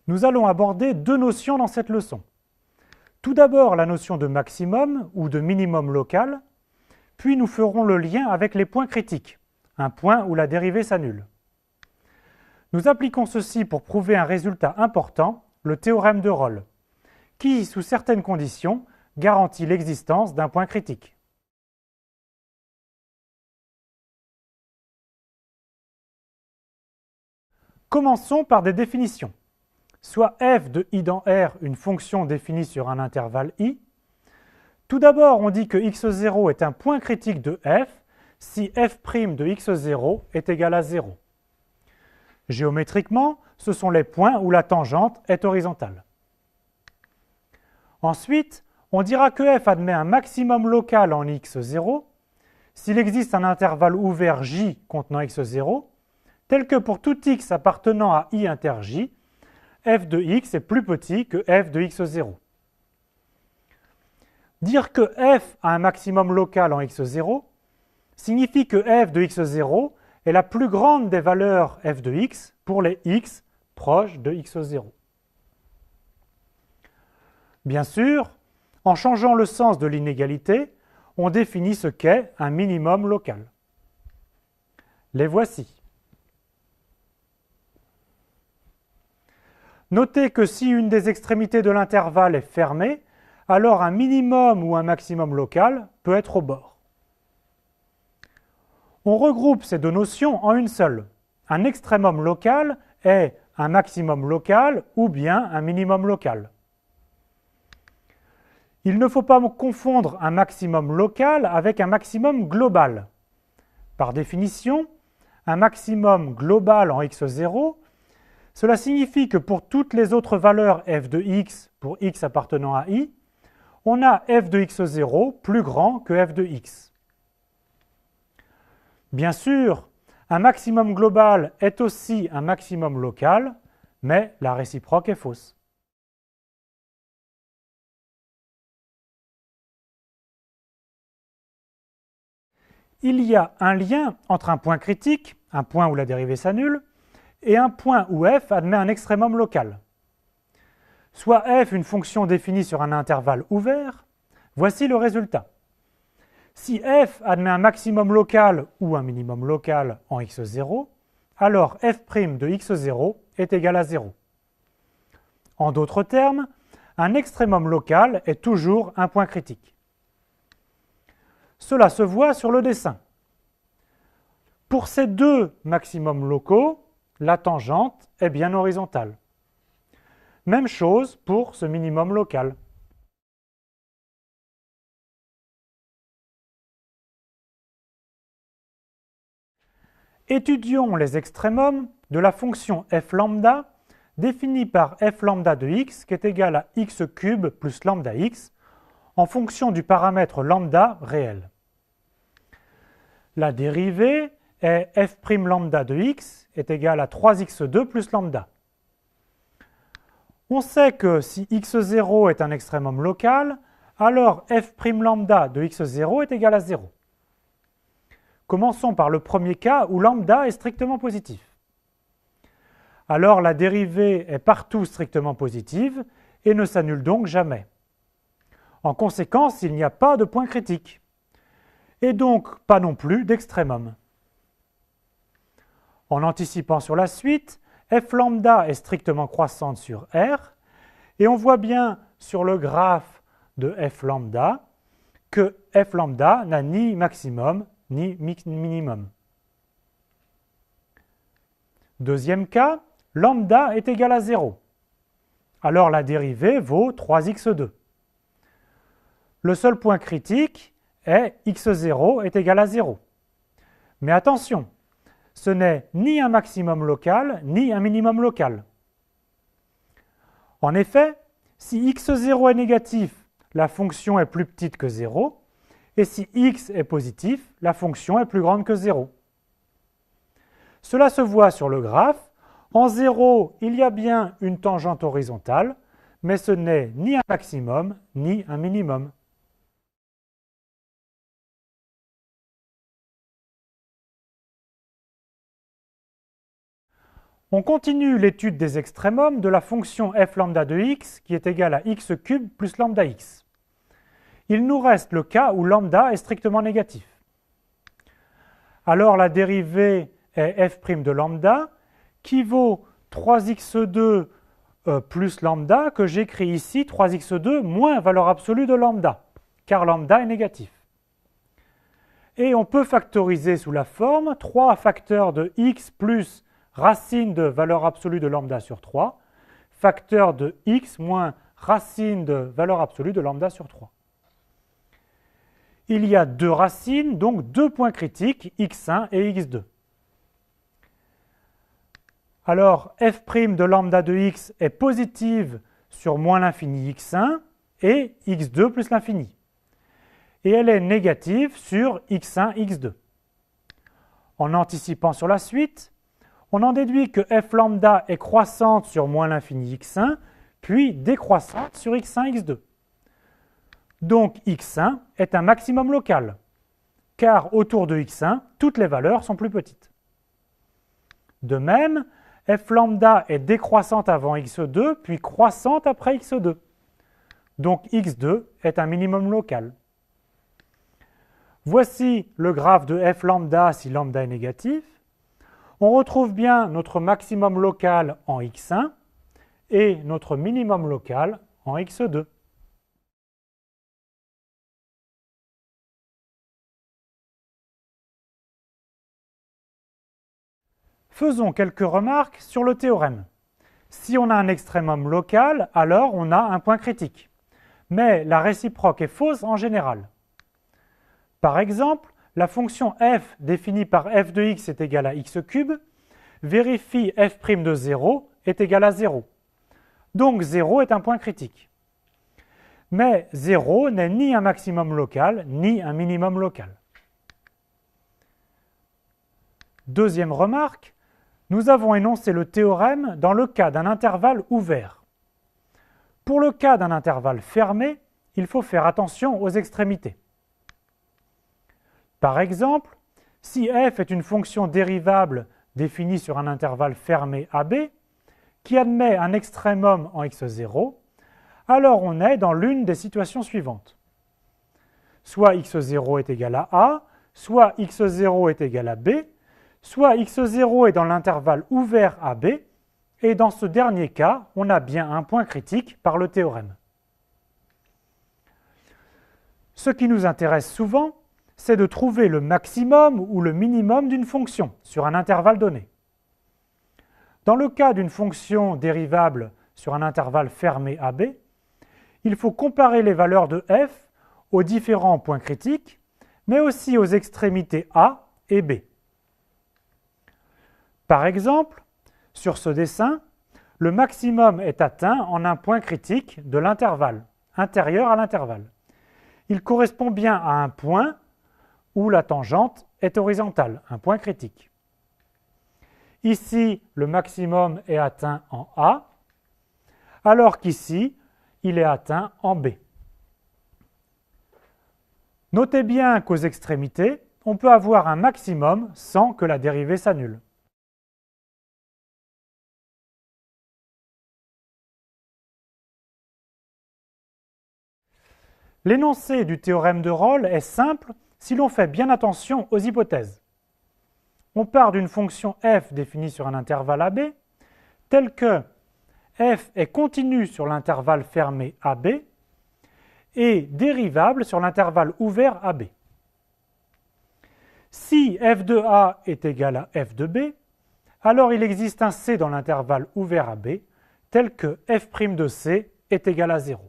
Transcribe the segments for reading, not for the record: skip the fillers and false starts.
Nous allons aborder deux notions dans cette leçon. Tout d'abord la notion de maximum ou de minimum local, puis nous ferons le lien avec les points critiques, un point où la dérivée s'annule. Nous appliquons ceci pour prouver un résultat important, le théorème de Rolle, qui, sous certaines conditions, garantit l'existence d'un point critique. Commençons par des définitions. Soit f de i dans R une fonction définie sur un intervalle i. Tout d'abord, on dit que x0 est un point critique de f si f' de x0 est égal à 0. Géométriquement, ce sont les points où la tangente est horizontale. Ensuite, on dira que f admet un maximum local en x0 s'il existe un intervalle ouvert j contenant x0, tel que pour tout x appartenant à i inter j, f de x est plus petit que f de x0. Dire que f a un maximum local en x0 signifie que f de x0 est la plus grande des valeurs f de x pour les x proches de x0. Bien sûr, en changeant le sens de l'inégalité, on définit ce qu'est un minimum local. Les voici. Notez que si une des extrémités de l'intervalle est fermée, alors un minimum ou un maximum local peut être au bord. On regroupe ces deux notions en une seule. Un extrémum local est un maximum local ou bien un minimum local. Il ne faut pas confondre un maximum local avec un maximum global. Par définition, un maximum global en x0, cela signifie que pour toutes les autres valeurs f de x pour x appartenant à i, on a f de x0 plus grand que f de x. Bien sûr, un maximum global est aussi un maximum local, mais la réciproque est fausse. Il y a un lien entre un point critique, un point où la dérivée s'annule, et un point où f admet un extrémum local. Soit f une fonction définie sur un intervalle ouvert, voici le résultat. Si f admet un maximum local ou un minimum local en x0, alors f' de x0 est égal à 0. En d'autres termes, un extrémum local est toujours un point critique. Cela se voit sur le dessin. Pour ces deux maximums locaux, la tangente est bien horizontale. Même chose pour ce minimum local. Étudions les extrémums de la fonction f lambda définie par f lambda de x qui est égal à x cube plus lambda x en fonction du paramètre lambda réel. La dérivée est f' lambda de x est égal à 3x2 plus lambda. On sait que si x0 est un extrémum local, alors f' lambda de x0 est égal à 0. Commençons par le premier cas où lambda est strictement positif. Alors la dérivée est partout strictement positive et ne s'annule donc jamais. En conséquence, il n'y a pas de point critique, et donc pas non plus d'extrémum. En anticipant sur la suite, f lambda est strictement croissante sur R, et on voit bien sur le graphe de f lambda que f lambda n'a ni maximum ni minimum. Deuxième cas, lambda est égal à 0. Alors la dérivée vaut 3x2. Le seul point critique est x0 est égal à 0. Mais attention, ce n'est ni un maximum local, ni un minimum local. En effet, si x0 est négatif, la fonction est plus petite que 0, et si x est positif, la fonction est plus grande que 0. Cela se voit sur le graphe. En 0, il y a bien une tangente horizontale, mais ce n'est ni un maximum, ni un minimum. On continue l'étude des extrémums de la fonction f lambda de x qui est égale à x cube plus lambda x. Il nous reste le cas où lambda est strictement négatif. Alors la dérivée est f' de lambda qui vaut 3x2 plus lambda que j'écris ici 3x2 moins valeur absolue de lambda, car lambda est négatif. Et on peut factoriser sous la forme 3 facteurs de x plus racine de valeur absolue de lambda sur 3, facteur de x moins racine de valeur absolue de lambda sur 3. Il y a deux racines, donc deux points critiques, x1 et x2. Alors, f' de lambda de x est positive sur moins l'infini x1 et x2 plus l'infini. Et elle est négative sur x1, x2. En anticipant sur la suite, on en déduit que f lambda est croissante sur moins l'infini x1, puis décroissante sur x1, x2. Donc x1 est un maximum local, car autour de x1, toutes les valeurs sont plus petites. De même, f lambda est décroissante avant x2, puis croissante après x2. Donc x2 est un minimum local. Voici le graphe de f lambda si lambda est négatif. On retrouve bien notre maximum local en x1 et notre minimum local en x2. Faisons quelques remarques sur le théorème. Si on a un extrémum local, alors on a un point critique. Mais la réciproque est fausse en général. Par exemple, la fonction f définie par f de x est égale à x cube vérifie f' de 0 est égal à 0. Donc 0 est un point critique. Mais 0 n'est ni un maximum local, ni un minimum local. Deuxième remarque, nous avons énoncé le théorème dans le cas d'un intervalle ouvert. Pour le cas d'un intervalle fermé, il faut faire attention aux extrémités. Par exemple, si f est une fonction dérivable définie sur un intervalle fermé AB, qui admet un extrémum en x0, alors on est dans l'une des situations suivantes. Soit x0 est égal à A, soit x0 est égal à B, soit x0 est dans l'intervalle ouvert AB, et dans ce dernier cas, on a bien un point critique par le théorème. Ce qui nous intéresse souvent, c'est de trouver le maximum ou le minimum d'une fonction sur un intervalle donné. Dans le cas d'une fonction dérivable sur un intervalle fermé AB, il faut comparer les valeurs de f aux différents points critiques, mais aussi aux extrémités A et B. Par exemple, sur ce dessin, le maximum est atteint en un point critique de l'intervalle, intérieur à l'intervalle. Il correspond bien à un point où la tangente est horizontale, un point critique. Ici, le maximum est atteint en A, alors qu'ici, il est atteint en B. Notez bien qu'aux extrémités, on peut avoir un maximum sans que la dérivée s'annule. L'énoncé du théorème de Rolle est simple si l'on fait bien attention aux hypothèses. On part d'une fonction f définie sur un intervalle AB, telle que f est continue sur l'intervalle fermé AB et dérivable sur l'intervalle ouvert AB. Si f de A est égal à f de B, alors il existe un C dans l'intervalle ouvert AB, tel que f' de C est égal à 0.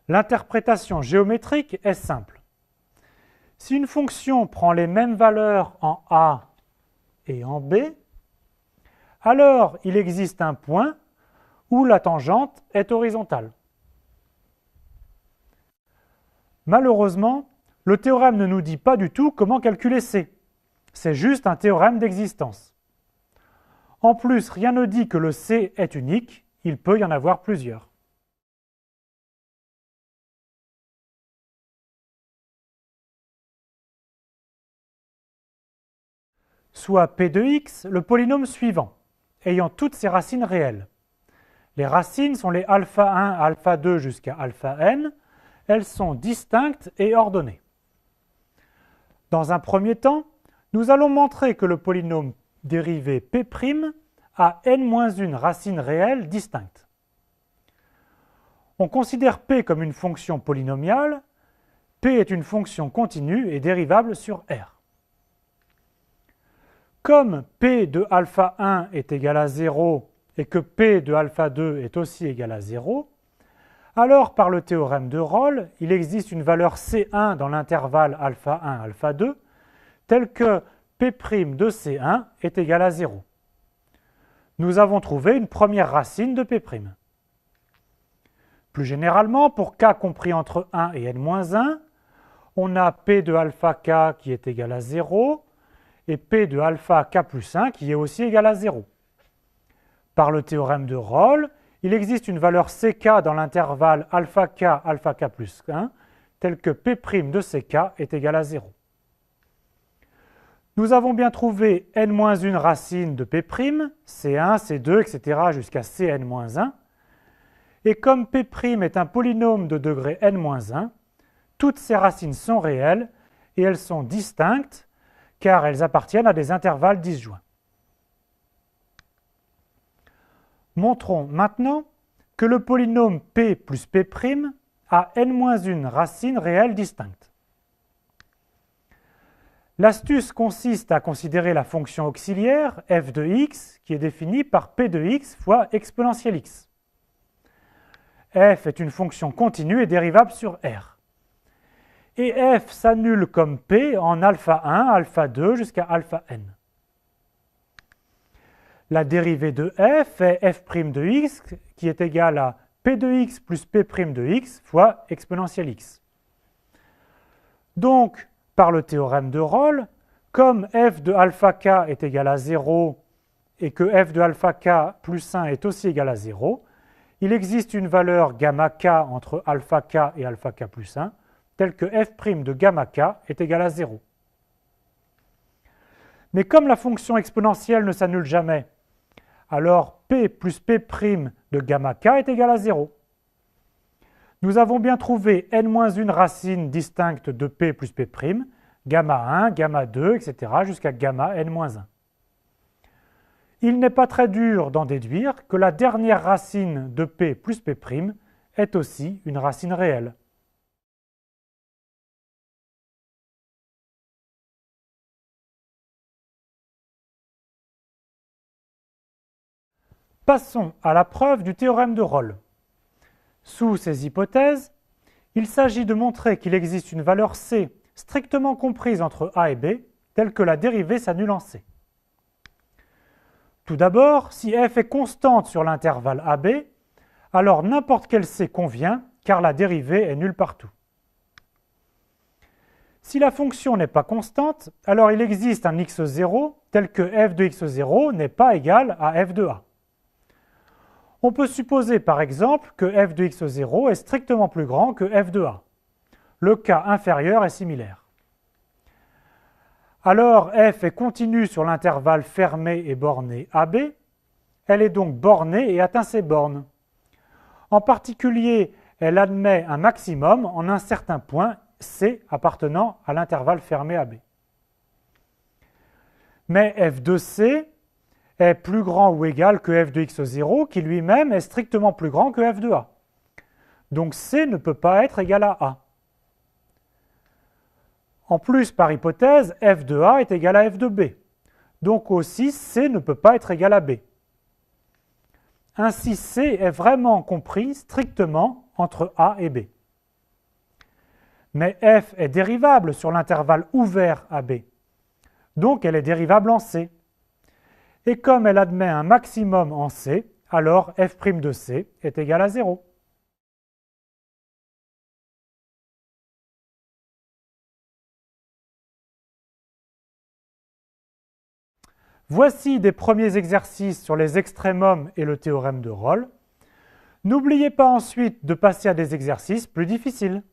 L'interprétation géométrique est simple. Si une fonction prend les mêmes valeurs en A et en B, alors il existe un point où la tangente est horizontale. Malheureusement, le théorème ne nous dit pas du tout comment calculer C. C'est juste un théorème d'existence. En plus, rien ne dit que le C est unique, il peut y en avoir plusieurs. soit P de x le polynôme suivant, ayant toutes ses racines réelles. Les racines sont les alpha 1, alpha 2 jusqu'à alpha n. Elles sont distinctes et ordonnées. Dans un premier temps, nous allons montrer que le polynôme dérivé P' a n-1 racines réelles distinctes. On considère P comme une fonction polynomiale. P est une fonction continue et dérivable sur R. Comme P de alpha 1 est égal à 0 et que P de alpha 2 est aussi égal à 0, alors par le théorème de Rolle, il existe une valeur C1 dans l'intervalle alpha 1, alpha 2, telle que P' de C1 est égal à 0. Nous avons trouvé une première racine de P'. Plus généralement, pour k compris entre 1 et n-1, on a P de alpha k qui est égal à 0 et P de alpha k plus 1 qui est aussi égal à 0. Par le théorème de Rolle, il existe une valeur ck dans l'intervalle alpha k plus 1, telle que P' de ck est égal à 0. Nous avons bien trouvé n-1 racine de P', C1, C2, etc. jusqu'à Cn-1. Et comme P' est un polynôme de degré n-1, toutes ces racines sont réelles et elles sont distinctes car elles appartiennent à des intervalles disjoints. Montrons maintenant que le polynôme P plus P' a n-1 racines réelles distinctes. L'astuce consiste à considérer la fonction auxiliaire f de x qui est définie par P de x fois exponentielle x. F est une fonction continue et dérivable sur R. Et f s'annule comme P en alpha 1, alpha 2 jusqu'à alpha n. La dérivée de f est f' de x qui est égale à P de x plus P' de x fois exponentielle x. Donc, par le théorème de Rolle, comme f de alpha k est égal à 0 et que f de alpha k plus 1 est aussi égal à 0, il existe une valeur gamma k entre alpha k et alpha k plus 1, telle que f' de gamma k est égal à 0. Mais comme la fonction exponentielle ne s'annule jamais, alors P plus P' de gamma k est égal à 0. Nous avons bien trouvé n-1 racine distincte de P plus P', gamma 1, gamma 2, etc. jusqu'à gamma n-1. Il n'est pas très dur d'en déduire que la dernière racine de P plus P' est aussi une racine réelle. Passons à la preuve du théorème de Rolle. Sous ces hypothèses, il s'agit de montrer qu'il existe une valeur C strictement comprise entre A et B, telle que la dérivée s'annule en C. Tout d'abord, si f est constante sur l'intervalle AB, alors n'importe quel C convient, car la dérivée est nulle partout. Si la fonction n'est pas constante, alors il existe un x0 tel que f de x0 n'est pas égal à f de a. On peut supposer par exemple que f de x0 est strictement plus grand que f de a. Le cas inférieur est similaire. Alors f est continue sur l'intervalle fermé et borné AB, elle est donc bornée et atteint ses bornes. En particulier, elle admet un maximum en un certain point C appartenant à l'intervalle fermé AB. Mais f de C est plus grand ou égal que f de x0 qui lui-même est strictement plus grand que f de a. Donc C ne peut pas être égal à A. En plus, par hypothèse, f de a est égal à f de b. Donc aussi, C ne peut pas être égal à B. Ainsi, C est vraiment compris strictement entre A et B. Mais f est dérivable sur l'intervalle ouvert AB. Donc elle est dérivable en C. Et comme elle admet un maximum en C, alors f' de C est égal à 0. Voici des premiers exercices sur les extrémums et le théorème de Rolle. N'oubliez pas ensuite de passer à des exercices plus difficiles.